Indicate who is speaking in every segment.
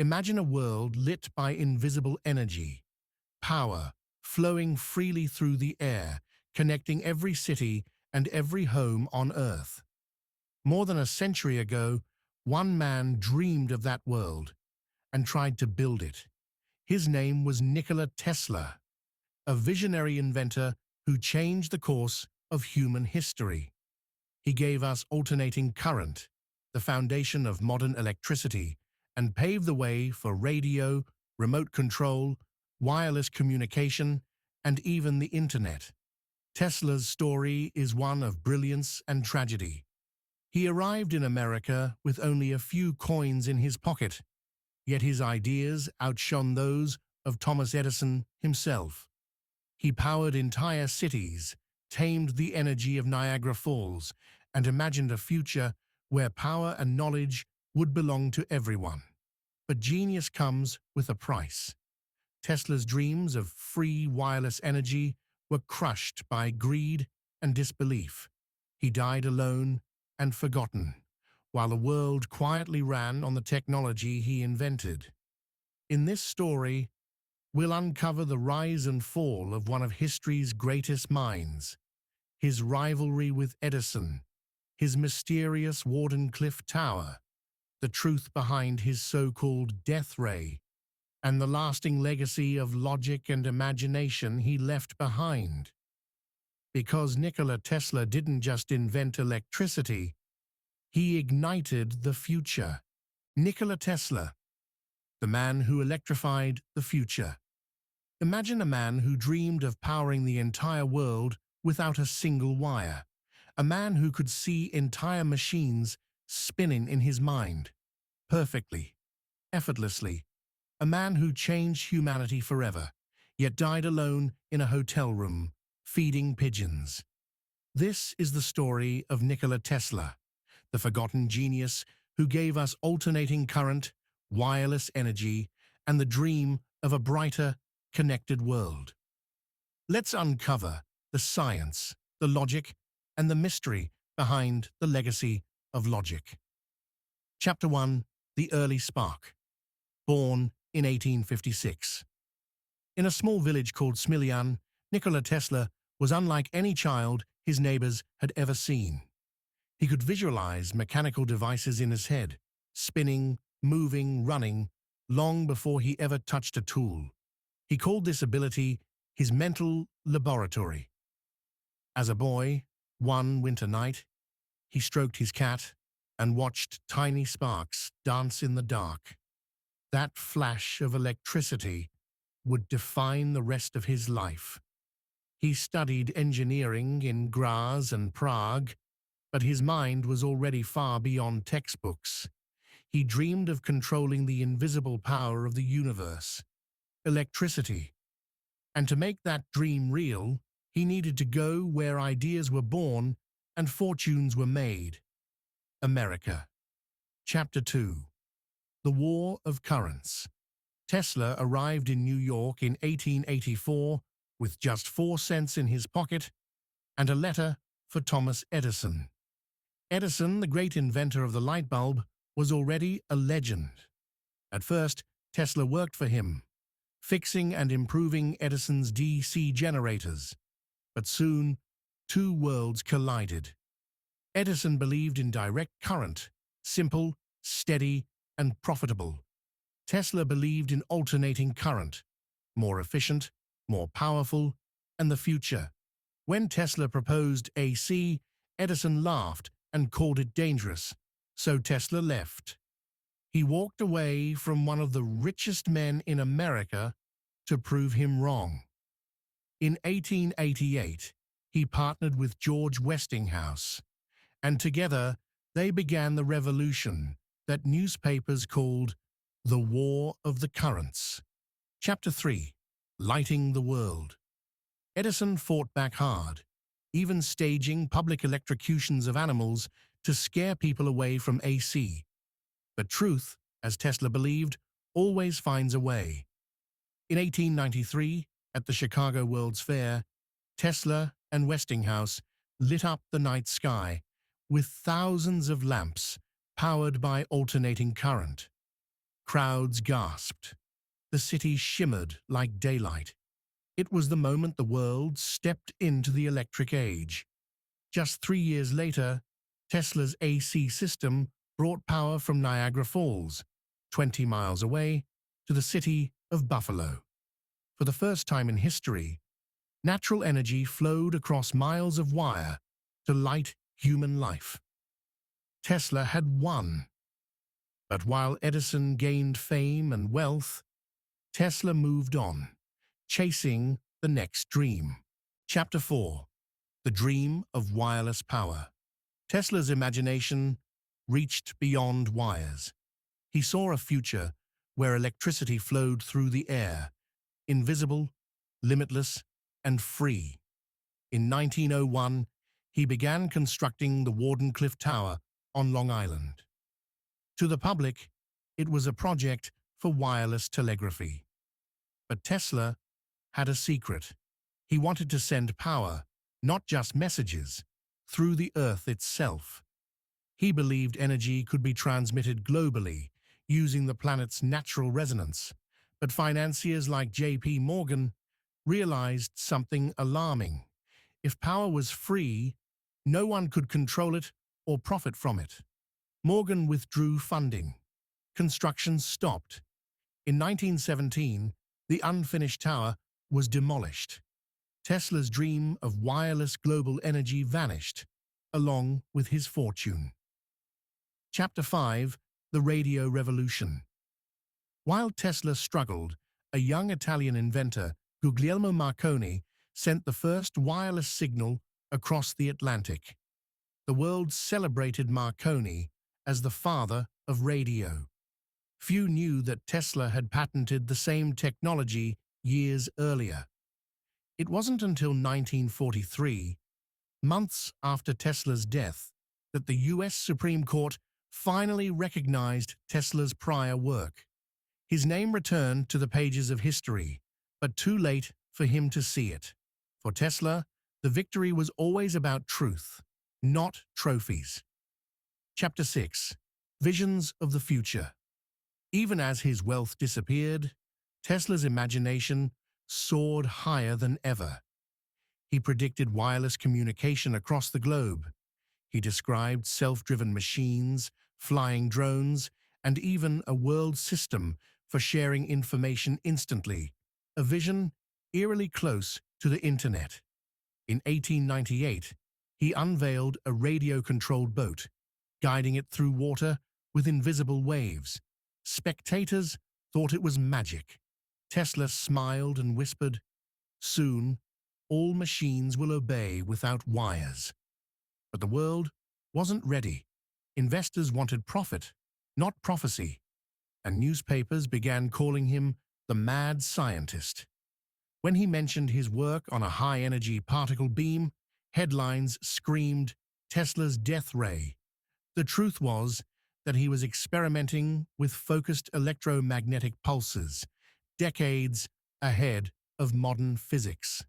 Speaker 1: Imagine a world lit by invisible energy, power flowing freely through the air, connecting every city and every home on Earth. More than a century ago, one man dreamed of that world and tried to build it. His name was Nikola Tesla, a visionary inventor who changed the course of human history. He gave us alternating current, the foundation of modern electricity, and paved the way for radio, remote control, wireless communication, and even the internet. Tesla's story is one of brilliance and tragedy. He arrived in America with only a few coins in his pocket, yet his ideas outshone those of Thomas Edison himself. He powered entire cities, tamed the energy of Niagara Falls, and imagined a future where power and knowledge would belong to everyone. But genius comes with a price. Tesla's dreams of free wireless energy were crushed by greed and disbelief. He died alone and forgotten, while the world quietly ran on the technology he invented. In this story, we'll uncover the rise and fall of one of history's greatest minds, his rivalry with Edison, his mysterious Wardenclyffe Tower, the truth behind his so-called death ray, and the lasting legacy of logic and imagination he left behind. Because Nikola Tesla didn't just invent electricity, he ignited the future. Nikola Tesla, the man who electrified the future. Imagine a man who dreamed of powering the entire world without a single wire. A man who could see entire machines spinning in his mind, perfectly, effortlessly. A man who changed humanity forever, yet died alone in a hotel room, feeding pigeons. This is the story of Nikola Tesla, the forgotten genius who gave us alternating current, wireless energy, and the dream of a brighter, connected world. Let's uncover the science, the logic, and the mystery behind the legacy of logic. Chapter 1. The Early Spark. Born in 1856. In a small village called Smiljan, Nikola Tesla was unlike any child his neighbors had ever seen. He could visualize mechanical devices in his head, spinning, moving, running, long before he ever touched a tool. He called this ability his mental laboratory. As a boy, one winter night, he stroked his cat and watched tiny sparks dance in the dark. That flash of electricity would define the rest of his life. He studied engineering in Graz and Prague, but his mind was already far beyond textbooks. He dreamed of controlling the invisible power of the universe, electricity. And to make that dream real, he needed to go where ideas were born and fortunes were made. America. Chapter 2. The War of Currents. Tesla arrived in New York in 1884 with just 4 cents in his pocket and a letter for Thomas Edison. Edison, the great inventor of the light bulb, was already a legend. At first, Tesla worked for him, fixing and improving Edison's DC generators. But soon, two worlds collided. Edison believed in direct current, simple, steady, and profitable. Tesla believed in alternating current, more efficient, more powerful, and the future. When Tesla proposed AC, Edison laughed and called it dangerous, so Tesla left. He walked away from one of the richest men in America to prove him wrong. In 1888, he partnered with George Westinghouse, and together they began the revolution that newspapers called the War of the Currents. Chapter 3. Lighting the World. Edison fought back hard, even staging public electrocutions of animals to scare people away from AC. But truth, as Tesla believed, always finds a way. In 1893, at the Chicago World's Fair, Tesla and Westinghouse lit up the night sky with thousands of lamps powered by alternating current. Crowds gasped. The city shimmered like daylight. It was the moment the world stepped into the electric age. Just 3 years later, Tesla's AC system brought power from Niagara Falls, 20 miles away, to the city of Buffalo. For the first time in history, natural energy flowed across miles of wire to light human life. Tesla had won. But while Edison gained fame and wealth, Tesla moved on, chasing the next dream. Chapter 4. The Dream of Wireless Power. Tesla's imagination reached beyond wires. He saw a future where electricity flowed through the air, invisible, limitless, and free. In 1901, he began constructing the Wardenclyffe Tower on Long Island. To the public, it was a project for wireless telegraphy. But Tesla had a secret. He wanted to send power, not just messages, through the Earth itself. He believed energy could be transmitted globally using the planet's natural resonance. But financiers like J.P. Morgan realized something alarming. If power was free, no one could control it or profit from it. Morgan withdrew funding. Construction stopped. In 1917, the unfinished tower was demolished. Tesla's dream of wireless global energy vanished, along with his fortune. Chapter 5. The Radio Revolution. While Tesla struggled, a young Italian inventor, Guglielmo Marconi, sent the first wireless signal across the Atlantic. The world celebrated Marconi as the father of radio. Few knew that Tesla had patented the same technology years earlier. It wasn't until 1943, months after Tesla's death, that the US Supreme Court finally recognized Tesla's prior work. His name returned to the pages of history, but too late for him to see it. For Tesla, the victory was always about truth, not trophies. Chapter 6. Visions of the Future. Even as his wealth disappeared, Tesla's imagination soared higher than ever. He predicted wireless communication across the globe. He described self-driven machines, flying drones, and even a world system for sharing information instantly, a vision eerily close to the Internet. In 1898, he unveiled a radio-controlled boat, guiding it through water with invisible waves. Spectators thought it was magic. Tesla smiled and whispered, "Soon, all machines will obey without wires." But the world wasn't ready. Investors wanted profit, not prophecy, and newspapers began calling him the mad scientist. When he mentioned his work on a high-energy particle beam, headlines screamed, "Tesla's death ray." The truth was that he was experimenting with focused electromagnetic pulses, decades ahead of modern physics.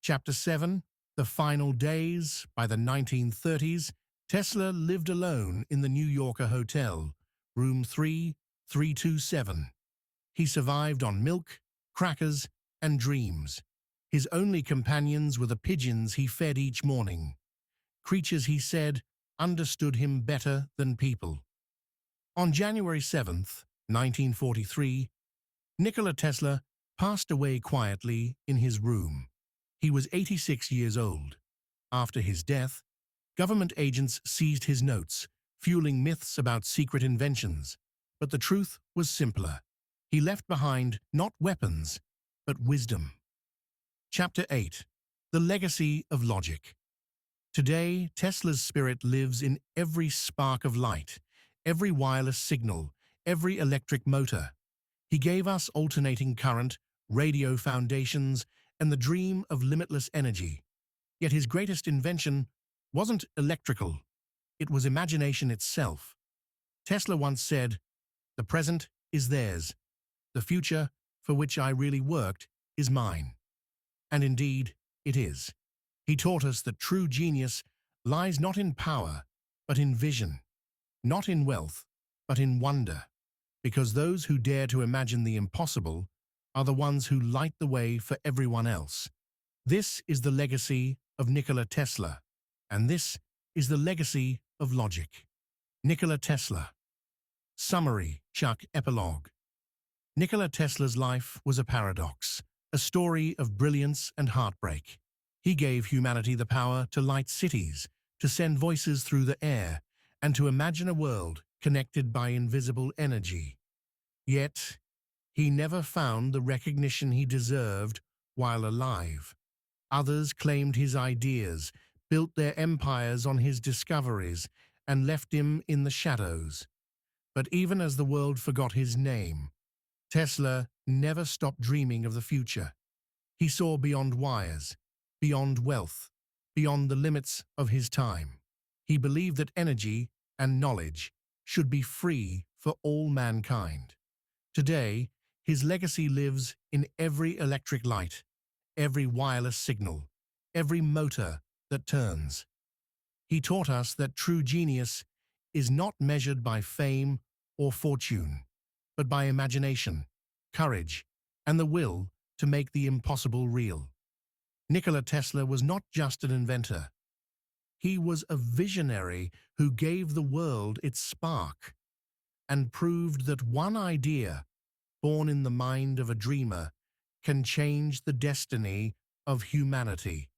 Speaker 1: Chapter 7. The Final Days. By the 1930s, Tesla lived alone in the New Yorker hotel, room 3327. He survived on milk, crackers, and dreams. His only companions were the pigeons he fed each morning. Creatures, he said, understood him better than people. On January 7th, 1943, Nikola Tesla passed away quietly in his room. He was 86 years old. After his death, government agents seized his notes, fueling myths about secret inventions. But the truth was simpler. He left behind not weapons, but wisdom. Chapter 8. The Legacy of Logic. Today, Tesla's spirit lives in every spark of light, every wireless signal, every electric motor. He gave us alternating current, radio foundations, and the dream of limitless energy. Yet his greatest invention wasn't electrical. It was imagination itself. Tesla once said, "The present is theirs. The future, for which I really worked, is mine." And indeed, it is. He taught us that true genius lies not in power, but in vision, not in wealth, but in wonder. because those who dare to imagine the impossible are the ones who light the way for everyone else. This is the legacy of Nikola Tesla, and this is the legacy of logic. Nikola Tesla. Summary, Chuck Epilogue. Nikola Tesla's life was a paradox, a story of brilliance and heartbreak. He gave humanity the power to light cities, to send voices through the air, and to imagine a world connected by invisible energy. Yet, he never found the recognition he deserved while alive. Others claimed his ideas, built their empires on his discoveries, and left him in the shadows. But even as the world forgot his name, Tesla never stopped dreaming of the future. He saw beyond wires, beyond wealth, beyond the limits of his time. He believed that energy and knowledge should be free for all mankind. Today, his legacy lives in every electric light, every wireless signal, every motor that turns. He taught us that true genius is not measured by fame or fortune, but by imagination, courage, and the will to make the impossible real. Nikola Tesla was not just an inventor. He was a visionary who gave the world its spark and proved that one idea, born in the mind of a dreamer, can change the destiny of humanity.